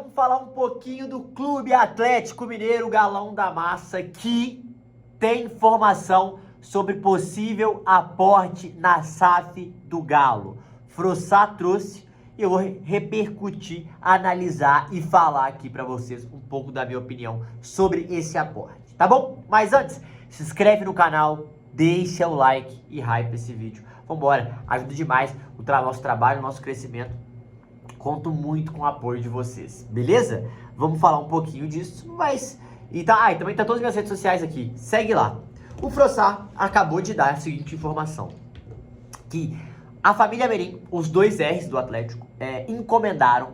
vamos falar um pouquinho do Clube Atlético Mineiro Galão da Massa, que tem informação sobre possível aporte na SAF do Galo. Frossá trouxe e eu vou repercutir, analisar e falar aqui pra vocês um pouco da minha opinião sobre esse aporte, tá bom? Mas antes, se inscreve no canal, deixa o like e hype esse vídeo. Vambora, ajuda demais o nosso trabalho, o nosso crescimento. Conto muito com o apoio de vocês, beleza? Vamos falar um pouquinho disso, mas... E também tá todas as minhas redes sociais aqui, segue lá. O Frossá acabou de dar a seguinte informação, que a família Amerim, os dois R's do Atlético, encomendaram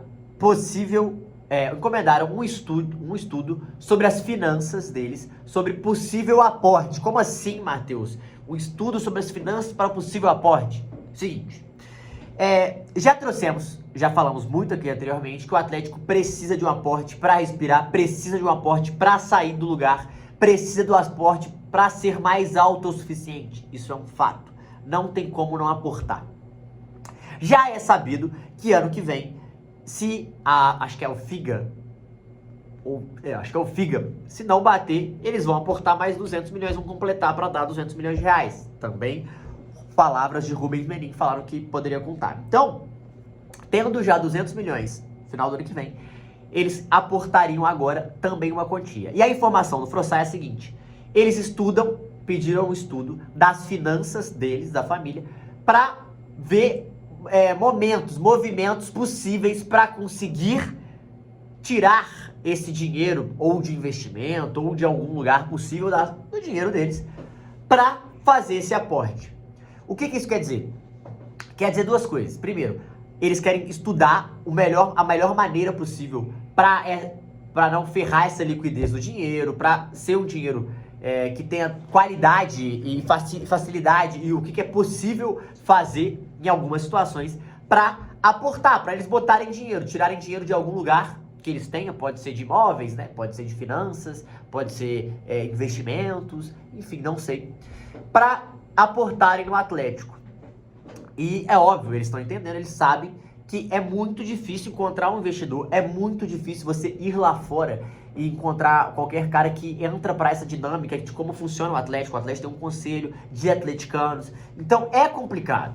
um estudo sobre as finanças deles, sobre possível aporte. Como assim, Matheus? Um estudo sobre as finanças para possível aporte? Seguinte, já falamos muito aqui anteriormente que o Atlético precisa de um aporte para respirar, precisa de um aporte para sair do lugar, precisa do aporte para ser mais autossuficiente. Isso é um fato. Não tem como não aportar. Já é sabido que ano que vem, acho que é o FIGA, se não bater, eles vão aportar mais 200 milhões, vão completar para dar 200 milhões de reais. Também palavras de Rubens Menin falaram que poderia contar. Então, tendo já 200 milhões no final do ano que vem, eles aportariam agora também uma quantia. E a informação do Frossá é a seguinte: eles pediram um estudo das finanças deles, da família, para ver movimentos possíveis para conseguir tirar esse dinheiro, ou de investimento, ou de algum lugar possível do dinheiro deles, para fazer esse aporte. O que isso quer dizer? Quer dizer duas coisas. Primeiro, eles querem estudar a melhor maneira possível para não ferrar essa liquidez do dinheiro, para ser um dinheiro que tenha qualidade e facilidade, e o que é possível fazer em algumas situações para aportar, para eles botarem dinheiro, tirarem dinheiro de algum lugar que eles tenham, pode ser de imóveis, né? Pode ser de finanças, pode ser investimentos, enfim, não sei, para aportarem no Atlético. E é óbvio, eles estão entendendo, eles sabem que é muito difícil encontrar um investidor, é muito difícil você ir lá fora e encontrar qualquer cara que entra para essa dinâmica de como funciona o Atlético. O Atlético tem um conselho de atleticanos, então é complicado,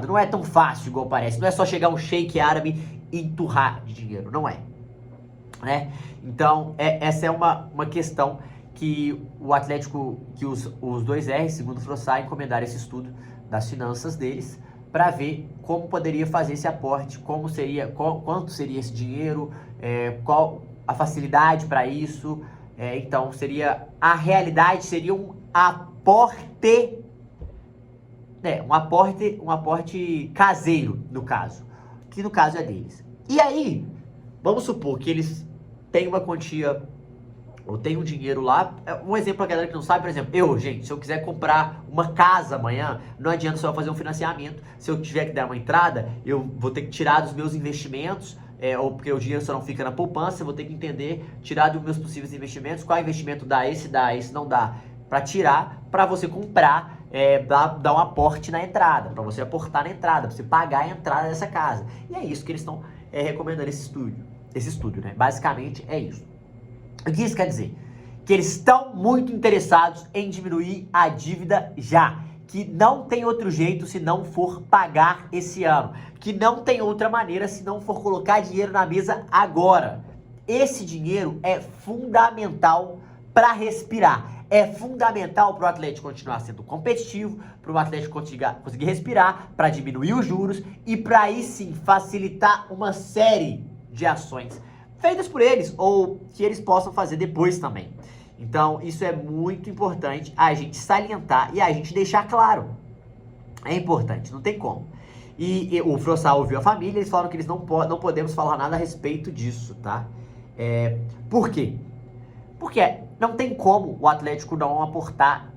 não é tão fácil igual parece, não é só chegar um sheik árabe e enturrar de dinheiro, não é, né? Então, essa é uma questão que o Atlético, que os dois R's, segundo o Frossá, encomendaram esse estudo das finanças deles para ver como poderia fazer esse aporte, quanto seria esse dinheiro, qual a facilidade para isso. Então, a realidade seria um aporte caseiro, no caso, que no caso é deles. E aí, vamos supor que eles têm uma quantia, ou tem um dinheiro lá. Um exemplo pra galera que não sabe, por exemplo, gente, se eu quiser comprar uma casa amanhã, não adianta só fazer um financiamento. Se eu tiver que dar uma entrada, eu vou ter que tirar dos meus investimentos, ou porque o dinheiro só não fica na poupança, eu vou ter que tirar dos meus possíveis investimentos, qual investimento esse não dá, pra tirar, pra você comprar, dar um aporte na entrada, pra você aportar na entrada, pra você pagar a entrada dessa casa. E é isso que eles estão recomendando esse estudo, né? Basicamente é isso. O que isso quer dizer? Que eles estão muito interessados em diminuir a dívida já. Que não tem outro jeito se não for pagar esse ano. Que não tem outra maneira se não for colocar dinheiro na mesa agora. Esse dinheiro é fundamental para respirar. É fundamental para o Atlético continuar sendo competitivo, para o Atlético conseguir respirar, para diminuir os juros e para aí sim facilitar uma série de ações feitas por eles, ou que eles possam fazer depois também. Então, isso é muito importante a gente salientar e a gente deixar claro. É importante, não tem como. E o Frossá ouviu a família, eles falaram que eles não podemos falar nada a respeito disso, tá? Por quê? Porque não tem como o Atlético não aportar,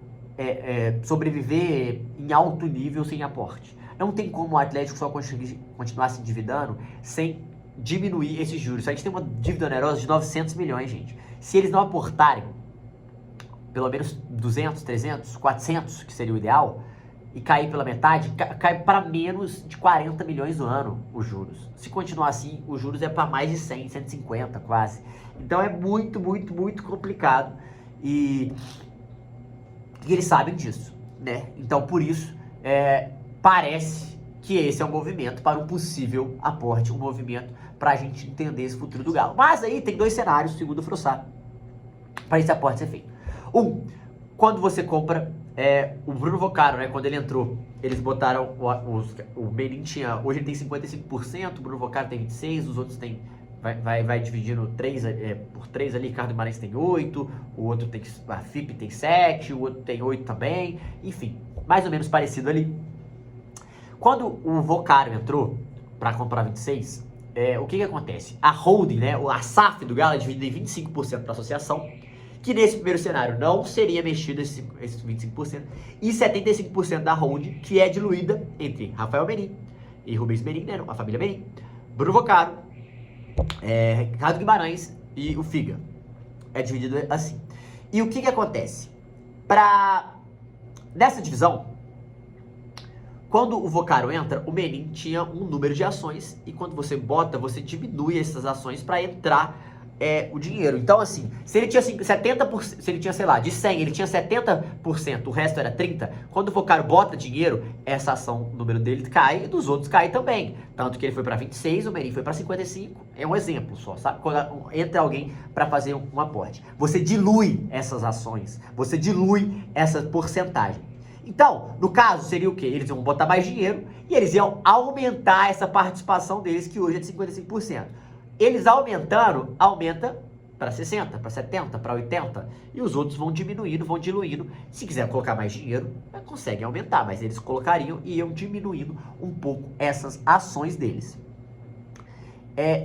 sobreviver em alto nível sem aporte. Não tem como o Atlético só continuar se endividando sem diminuir esses juros. A gente tem uma dívida onerosa de 900 milhões, gente. Se eles não aportarem pelo menos 200, 300, 400, que seria o ideal, e cair pela metade, cai para menos de 40 milhões no ano os juros. Se continuar assim, os juros é para mais de 100, 150 quase. Então é muito, muito, muito complicado e eles sabem disso, né? Então por isso parece que esse é um movimento para um possível aporte, um movimento para a gente entender esse futuro do Galo. Mas aí tem dois cenários, segundo o Frossard, para esse aporte ser feito. Quando você compra o Bruno Vocaro, né, quando ele entrou, eles botaram o Menin tinha, hoje ele tem 55%, o Bruno Vocaro tem 26%, os outros tem, vai dividindo por 3 ali, Ricardo Guimarães tem 8%, o outro tem, a FIP tem 7%, o outro tem 8% também, enfim, mais ou menos parecido ali. Quando o Vocaro entrou para comprar 26%, o que acontece? A holding, né, a SAF do Galo é dividida em 25% para a associação, que nesse primeiro cenário não seria mexido esses 25%, e 75% da holding, que é diluída entre Rafael Menin e Rubens Menin, né, a família Menin, Bruno Vocaro, Ricardo Guimarães e o Figa. É dividido assim. E o que acontece? Nessa divisão, quando o Vocaro entra, o Menin tinha um número de ações, e quando você bota, você diminui essas ações para entrar o dinheiro. Então, assim, se ele tinha 70%, se ele tinha, sei lá, de 100, ele tinha 70%, o resto era 30%, quando o Vocaro bota dinheiro, essa ação, o número dele cai e dos outros cai também. Tanto que ele foi para 26%, o Menin foi para 55%. É um exemplo só, sabe? Quando entra alguém para fazer um aporte. Você dilui essas ações, você dilui essa porcentagem. Então, no caso, seria o quê? Eles iam botar mais dinheiro e eles iam aumentar essa participação deles, que hoje é de 55%. Eles aumentando, aumenta para 60%, para 70%, para 80%, e os outros vão diminuindo, vão diluindo. Se quiser colocar mais dinheiro, conseguem aumentar, mas eles colocariam e iam diminuindo um pouco essas ações deles.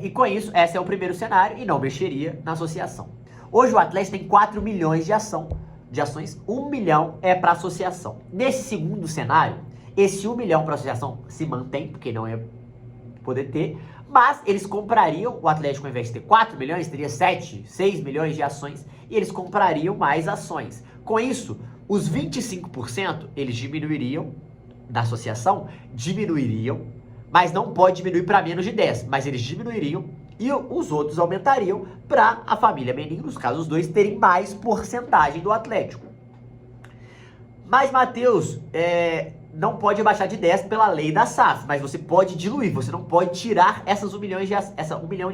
E com isso, esse é o primeiro cenário e não mexeria na associação. Hoje o Atlético tem 4 milhões de ações, 1 milhão é para associação. Nesse segundo cenário, esse 1 milhão para associação se mantém, porque não é poder ter, mas eles comprariam, o Atlético ao invés de ter 4 milhões, teria 7, 6 milhões de ações, e eles comprariam mais ações. Com isso, os 25% eles diminuiriam da associação, mas não pode diminuir para menos de 10%, mas eles diminuiriam e os outros aumentariam para a família Menin, nos casos os dois, terem mais porcentagem do Atlético. Mas, Matheus, não pode abaixar de 10 pela lei da SAF, mas você pode diluir, você não pode tirar essas 1 milhão de ação, 1 milhão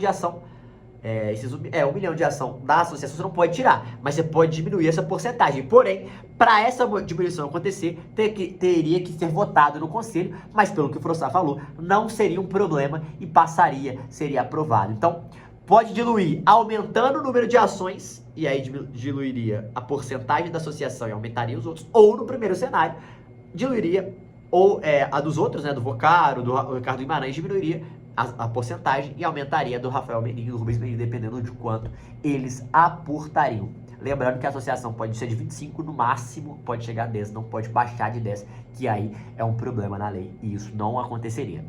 de ação da associação você não pode tirar, mas você pode diminuir essa porcentagem. Porém, para essa diminuição acontecer, teria que ser votado no conselho, mas pelo que o Frossard falou, não seria um problema e seria aprovado. Então, pode diluir aumentando o número de ações, e aí diluiria a porcentagem da associação e aumentaria os outros, ou no primeiro cenário, diluiria, ou a dos outros, né, do Vocaro, do Ricardo Guimarães, diminuiria a porcentagem e aumentaria do Rafael Menin e do Rubens Menin, dependendo de quanto eles aportariam. Lembrando que a associação pode ser de 25, no máximo pode chegar a 10, não pode baixar de 10, que aí é um problema na lei, e isso não aconteceria.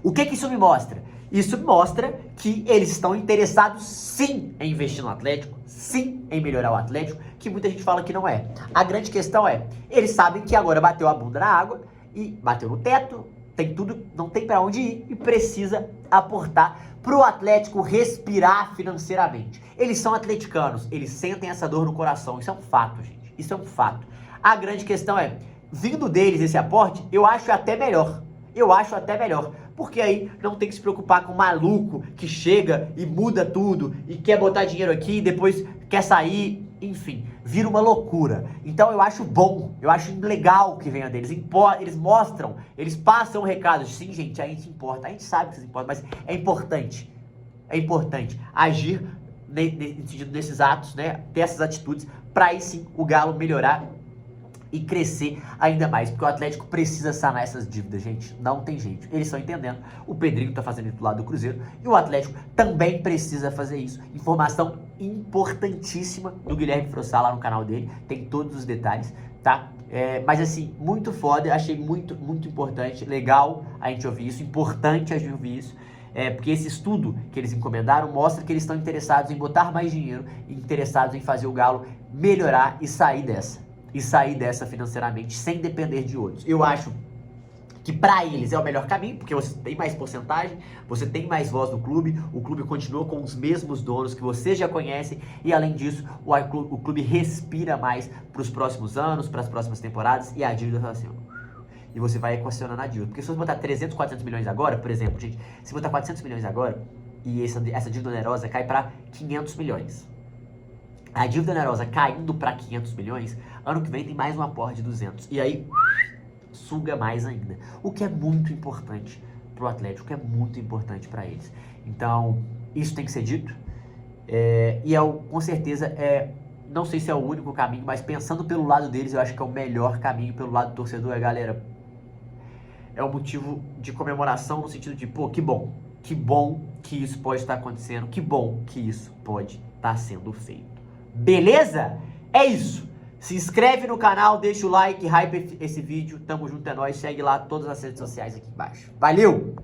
O que isso me mostra? Isso mostra que eles estão interessados sim em investir no Atlético, sim em melhorar o Atlético, que muita gente fala que não é. A grande questão eles sabem que agora bateu a bunda na água e bateu no teto, tem tudo, não tem para onde ir e precisa aportar para o Atlético respirar financeiramente. Eles são atleticanos, eles sentem essa dor no coração, isso é um fato, gente, isso é um fato. A grande questão vindo deles esse aporte, eu acho até melhor, porque aí não tem que se preocupar com o maluco que chega e muda tudo e quer botar dinheiro aqui e depois quer sair, enfim, vira uma loucura. Então eu acho bom, eu acho legal que venha deles. Eles mostram, eles passam o recado. Sim, gente, a gente importa, a gente sabe que vocês importam, mas é importante agir nesses atos, né, ter essas atitudes, para aí sim o Galo melhorar e crescer ainda mais, porque o Atlético precisa sanar essas dívidas, gente, não tem jeito, eles estão entendendo, o Pedrinho tá fazendo isso do lado do Cruzeiro, e o Atlético também precisa fazer isso. Informação importantíssima do Guilherme Frossard lá no canal dele, tem todos os detalhes, tá? Mas assim, muito foda, achei muito, muito importante, legal a gente ouvir isso, importante a gente ouvir isso, porque esse estudo que eles encomendaram mostra que eles estão interessados em botar mais dinheiro, interessados em fazer o Galo melhorar e sair dessa. e sair dessa financeiramente sem depender de outros. Eu acho que para eles é o melhor caminho, porque você tem mais porcentagem, você tem mais voz no clube, o clube continua com os mesmos donos que você já conhece, e além disso, o clube respira mais para os próximos anos, para as próximas temporadas, e a dívida tá assim, e você vai equacionando a dívida. Porque se você botar 300, 400 milhões agora, por exemplo, gente, se botar 400 milhões agora, e essa dívida onerosa cai para 500 milhões. A dívida onerosa caindo para 500 milhões, ano que vem tem mais um aporte de 200. E aí suga mais ainda. O que é muito importante pro Atlético, o que é muito importante para eles. Então, isso tem que ser dito. E com certeza, não sei se é o único caminho, mas pensando pelo lado deles, eu acho que é o melhor caminho pelo lado do torcedor. Galera, é um motivo de comemoração no sentido de, pô, que bom que isso pode estar acontecendo, que bom que isso pode estar sendo feito. Beleza? É isso. Se inscreve no canal, deixa o like, hype esse vídeo. Tamo junto, é nóis. Segue lá todas as redes sociais aqui embaixo. Valeu!